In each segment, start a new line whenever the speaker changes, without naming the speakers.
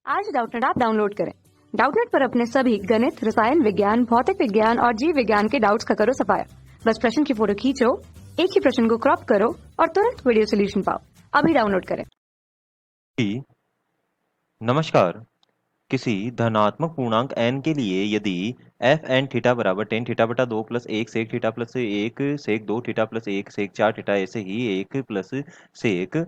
आज Doubtnut app download करें। Doubtnut पर अपने सभी गणित, रसायन विज्ञान, भौतिक विज्ञान और जीव विज्ञान के डाउट्स का करो सफाया। बस प्रश्न की फोटो खींचो, एक ही प्रश्न को क्रॉप करो और तुरंत वीडियो सोल्यूशन पाओ। अभी डाउनलोड करें।
नमस्कार। किसी धनात्मक पूर्णांक n के लिए यदि एफ एन थीटा बराबर टेन थीटा बटा दो प्लस एक सेक थीटा प्लस एक सेक दो थीटा प्लस एक सेक चार थीटा ऐसे ही एक प्लस सेक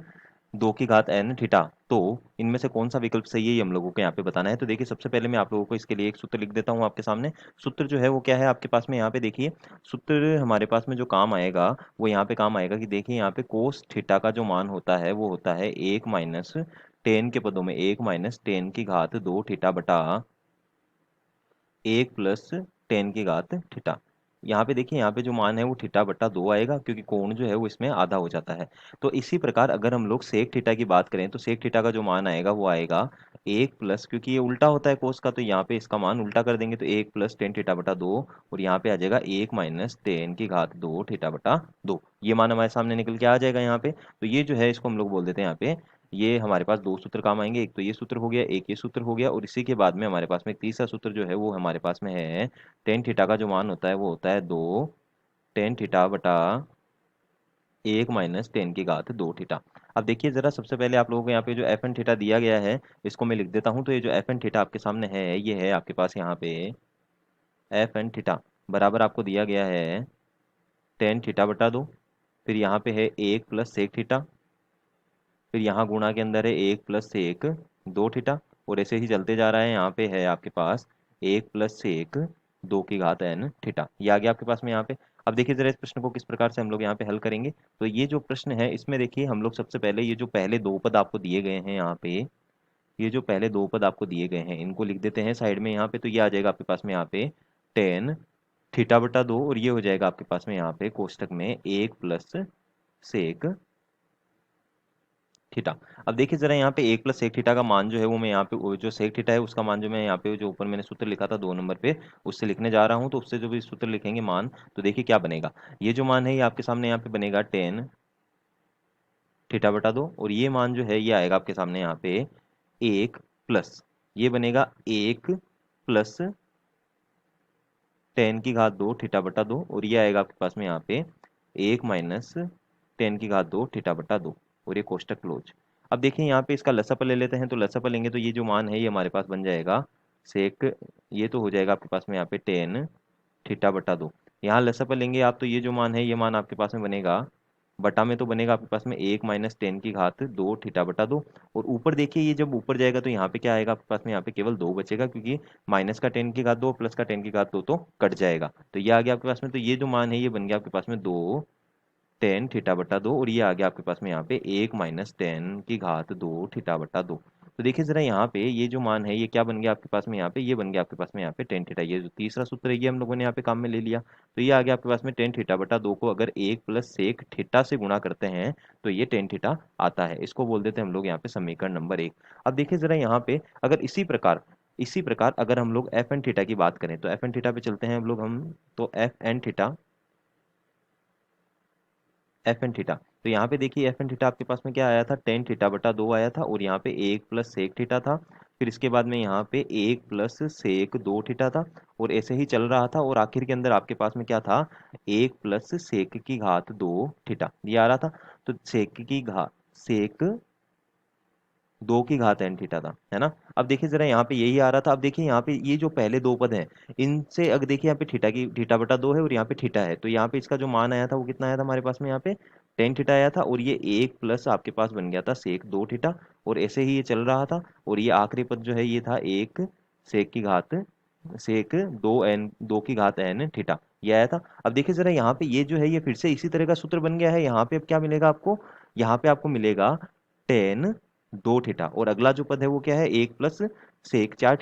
दो की घात n थीटा, तो इनमें से कौन सा विकल्प सही है ये हम लोगों को यहाँ पे बताना है। तो देखिए, सबसे पहले मैं आप लोगों को इसके लिए एक सूत्र लिख देता हूँ आपके सामने। सूत्र जो है वो क्या है आपके पास में, यहाँ पे देखिए सूत्र हमारे पास में जो काम आएगा वो यहाँ पे काम आएगा कि देखिए यहाँ पे कोस थीटा का जो मान होता है वो होता है एक माइनस टेन के पदों में एक माइनस टेन की घात दो थीटा बटा एक प्लस टेन की घात थीटा। यहाँ पे देखिए, यहाँ पे जो मान है वो थीटा बट्टा दो आएगा क्योंकि कोण जो है वो इसमें आधा हो जाता है। तो इसी प्रकार अगर हम लोग सेक थीटा की बात करें तो सेक थीटा का जो मान आएगा वो आएगा एक प्लस, क्योंकि ये उल्टा होता है कोस का, तो यहाँ पे इसका मान उल्टा कर देंगे तो एक प्लस टेन थीटा बटा दो, और यहाँ पे आ जाएगा एक माइनस टेन की घात दो थीटा बटा दो। ये मान हमारे सामने निकल के आ जाएगा यहाँ पे। तो ये जो है इसको हम लोग बोल देते हैं यहाँ पे, ये हमारे पास दो सूत्र काम आएंगे। एक तो ये सूत्र हो गया, एक ये सूत्र हो गया, और इसी के बाद में हमारे पास में एक तीसरा सूत्र जो है वो हमारे पास में है टेन थीटा का जो मान होता है वो होता है दो टेन थीटा बटा एक माइनस टेन की घात दो थीटा। अब देखिए जरा, सबसे पहले आप लोगों को यहाँ पे जो एफ एन थीटा दिया गया है इसको मैं लिख देता हूँ। तो ये जो एफ एन थीटा आपके सामने है ये है आपके पास यहाँ पे एफ एन थीटा बराबर आपको दिया गया है टेन थीटा बटा दो, फिर यहाँ पे है एक प्लस सेक थीटा, फिर यहाँ गुणा के अंदर है एक प्लस सेक दो थीटा, और ऐसे ही चलते जा रहा है। यहाँ पे है आपके पास एक प्लस सेक दो की घात एन थीटा। ये आ गया आपके पास में यहाँ पे। अब देखिए जरा इस प्रश्न को किस प्रकार से हम लोग यहाँ पे हल करेंगे। तो ये जो प्रश्न है इसमें देखिए हम लोग सबसे पहले ये जो पहले दो पद आपको दिए गए हैं यहाँ पे, ये जो पहले दो पद आपको दिए गए हैं इनको लिख देते हैं साइड में यहाँ पे। तो ये आ जाएगा आपके पास में यहाँ पे टेन थीटा बटा दो, और ये हो जाएगा आपके पास में यहाँ पे कोष्टक में एक प्लस सेक थीटा। अब देखिए जरा यहाँ पे एक प्लस सेक थीटा का मान जो है वो मैं यहाँ पे जो सेक थीटा है उसका मान जो मैं यहाँ पे जो ऊपर मैंने सूत्र लिखा था दो नंबर पे उससे लिखने जा रहा हूँ। तो उससे जो भी सूत्र लिखेंगे मान, तो देखिए क्या बनेगा। ये जो मान है ये आपके सामने यहाँ पे बनेगा टेन थीटा बटा दो, और ये मान जो है ये आएगा आपके सामने यहाँ पे एक प्लस, ये बनेगा एक प्लस टेन की घात दो थीटा बटा दो, और ये आएगा आपके पास में यहाँ पे एक माइनस टेन की घात दो थीटा बटा दो, और ये कोष्टक क्लोज। अब देखिए यहाँ पे इसका लसापा ले लेते हैं। तो लसापा लेंगे तो ये जो मान है ये हमारे पास बन जाएगा सेक, ये तो हो जाएगा आपके पास में यहाँ पे टेन थीटा बटा दो। यहाँ लसापा लेंगे आप तो ये जो मान है ये मान आपके पास में बनेगा बटा में, तो बनेगा आपके पास में एक माइनस टेन की घात दो थीटा बटा दो, और ऊपर देखिए ये जब ऊपर जाएगा तो यहाँ पे क्या आएगा आपके पास में, यहाँ पे केवल दो बचेगा क्योंकि माइनस का टेन की घात दो प्लस का टेन की घात दो तो कट जाएगा। तो ये आ गया आपके पास में। तो ये जो मान है ये बन गया आपके पास में दो टेन थीटा बटा दो, और ये आ गया आपके पास में यहाँ पे एक माइनस टेन की घात दो थीटा बटा दो। तो देखिए जरा यहाँ पे ये जो मान है ये क्या बन गया आपके पास में, यहाँ पे ये बन गया आपके पास में यहाँ पे टेन थीटा। ये जो तीसरा सूत्र है ये हम लोगों ने यहाँ पे काम में ले लिया। तो ये आ गया आपके पास में टेन थीटा बटा दो को अगर एक प्लस सेक थीटा से गुणा करते हैं तो ये टेन थीटा आता है। इसको बोल देते हैं हम लोग यहाँ पे समीकरण नंबर एक। अब देखिए जरा यहाँ पे अगर इसी प्रकार अगर हम लोग एफ एन थीटा की बात करें तो एफ एन थीटा पे चलते हैं हम लोग तो एफ एन थीटा। तो यहाँ पे देखिए एफ एन थीटा आपके पास में क्या आया था, टेन थीटा बटा दो आया था, और यहाँ पे एक प्लस सेक थीटा था। फिर इसके बाद में यहाँ पे एक प्लस सेक दो थीटा था, और ऐसे ही चल रहा था, और आखिर के अंदर आपके पास में क्या था, एक प्लस सेक की घात दो थीटा ये आ रहा था। तो सेक दो की घात एन थीटा था, है ना। अब देखिए जरा यहाँ पे यही आ रहा था। अब देखिए यहाँ पे ये जो पहले दो पद हैं इनसे अगर देखिए यहाँ पे थीटा बटा दो है और यहाँ पे थीटा है, तो यहाँ पे इसका जो मान आया था वो कितना आया था हमारे पास में, यहाँ पे टेन थीटा आया था, और ये एक प्लस आपके पास बन गया था सेक दो थीटा, और ऐसे ही ये चल रहा था। और ये आखिरी पद जो है ये था एक सेक की घात सेक दो की घात एन थीटा ये आया था। अब देखिए जरा यहाँ पे ये जो है ये फिर से इसी तरह का सूत्र बन गया है। यहाँ पे अब क्या मिलेगा आपको, यहाँ पे आपको मिलेगा टेन दो थीटा, और अगला जो पद है वो क्या है, एक प्लस सेक चार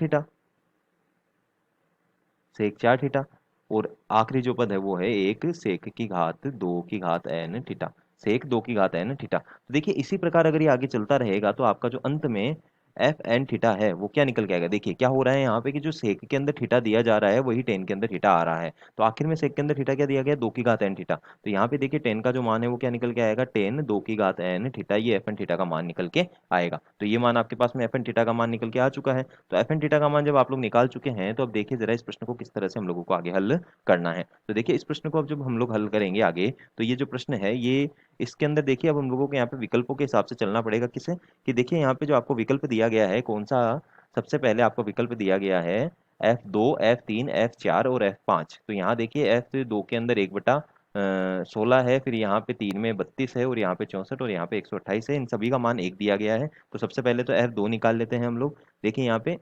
थीटा, और आखिरी जो पद है वो है एक सेक की घात दो की घात एन थीटा, सेक दो की घात एन थीटा। तो देखिए इसी प्रकार अगर ये आगे चलता रहेगा तो आपका जो अंत में एफ एन थीटा है वो क्या निकल के आएगा। देखिए क्या हो रहा है यहाँ पे कि जो सेक के अंदर थीटा दिया जा रहा है वही टेन के अंदर थीटा आ रहा है। तो आखिर में सेक के अंदर थीटा क्या दिया गया, 2 की घात एन थीटा। तो यहाँ पे देखिए टेन का जो मान है वो क्या निकल के आएगा, टेन 2 की घात एन थीटा, ये एफ एन थीटा का मान निकल के आएगा। तो ये मान आपके पास में एफ एन थीटा का मान निकल के आ चुका है। तो एफ एन थीटा का मान जब आप लोग निकाल चुके हैं तो अब देखिए जरा इस प्रश्न को किस तरह से हम लोगों को आगे हल करना है। तो देखिए इस प्रश्न को अब जब हम लोग हल करेंगे आगे, तो ये जो प्रश्न है ये इसके अंदर देखिए अब हम लोगों को यहाँ पे विकल्पों के हिसाब से चलना पड़ेगा। किसे कि देखिए यहाँ पे जो आपको विकल्प दिया गया है कौन सा, सबसे पहले आपको विकल्प दिया गया है F2, F3, F4 और F5। तो यहाँ देखिए F2 के अंदर 1/16 है, फिर यहाँ पे 3 में 32 है और यहाँ पे 64 और यहाँ पे 128 है। इन सभी का मान 1 दिया गया है। तो सबसे पहले तो F2 निकाल लेते हैं हम लोग। देखिए यहाँ पे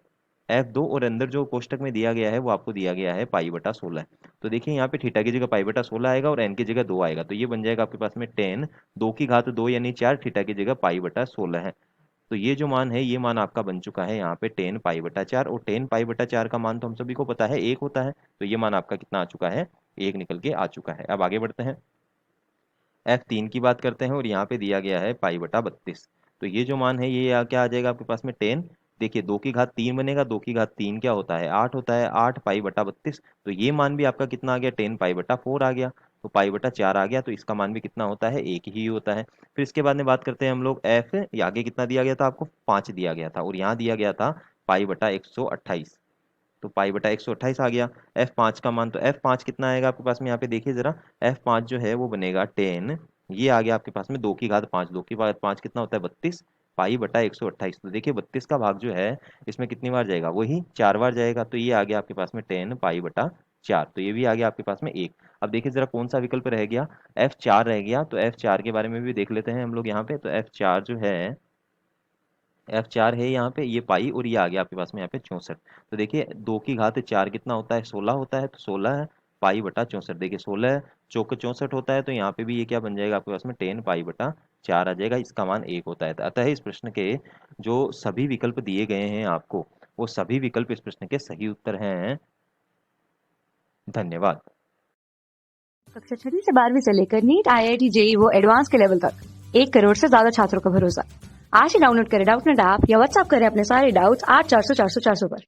F2 और अंदर जो कोष्टक में दिया गया है वो आपको दिया गया है π/16। तो देखिए यहाँ पे थीटा की जगह π/16 आएगा और n की जगह 2 आएगा। तो ये बन जाएगा आपके पास में 10 2 की घात 2 यानी 4 थीटा की जगह π/16 है। तो ये जो मान है ये मान आपका बन चुका है यहाँ पे 10 π/4 और 10 π/4 का मान तो हम सभी को पता है 1 होता है। तो ये मान आपका कितना आ चुका है, 1 निकल के आ चुका है। अब आगे बढ़ते हैं, F3 की बात करते हैं और यहाँ पे दिया गया है π/32। तो ये जो मान है ये क्या आ जाएगा आपके पास में 10। देखिए 2 की घात 3 बनेगा, 2 की घात 3 क्या होता है 8 होता है, 8 π/32। तो ये मान भी आपका कितना आ गया, 10 π/4 आ गया। तो π/4 आ गया तो इसका मान भी कितना होता है, 1 ही होता है। फिर इसके बाद में बात करते हैं हम लोग F, ये आगे कितना दिया गया था आपको, 5 दिया गया था और यहाँ दिया गया था π/128। तो π/128 आ गया। F5 का मान, तो F5 कितना आएगा आपके पास में, यहाँ पे देखिए जरा, F5 जो है वो बनेगा 10, ये आ गया आपके पास में 2 की घात 5, 2 की घात 5 कितना होता है 32 π/128। तो देखिए 32 का भाग जो है इसमें कितनी बार जाएगा, वही 4 बार जाएगा। तो ये आ गया आपके पास में 10 π/4। तो ये भी आ गया आपके पास में 1। अब देखिए जरा कौन सा विकल्प रह गया, F4 रह गया। तो F4 के बारे में भी देख लेते हैं हम लोग यहाँ पे। तो F4 जो है, F4 है यहाँ पे, ये पाई और ये आ गया आपके पास में यहाँ पे 64। तो देखिए 2 की घात 4 कितना होता है, 16 होता है। तो 16 है π/64। देखिए 16 चौक 64 होता है। तो यहाँ पे भी ये क्या बन जाएगा आपके पास में 10 π/4 आ जाएगा। इसका मान 1 होता है। अतः इस प्रश्न के जो सभी विकल्प दिए गए हैं आपको, वो सभी विकल्प इस प्रश्न के सही उत्तर हैं। धन्यवाद।
कक्षा 6वीं से 12वीं से लेकर नीट, IIT, JEE वो एडवांस के लेवल तक 1 करोड़ से ज्यादा छात्रों का भरोसा। आज ही डाउनलोड करें डाउटनेट ऐप या व्हाट्सएप करें अपने सारे डाउट्स 8400 400 400 पर।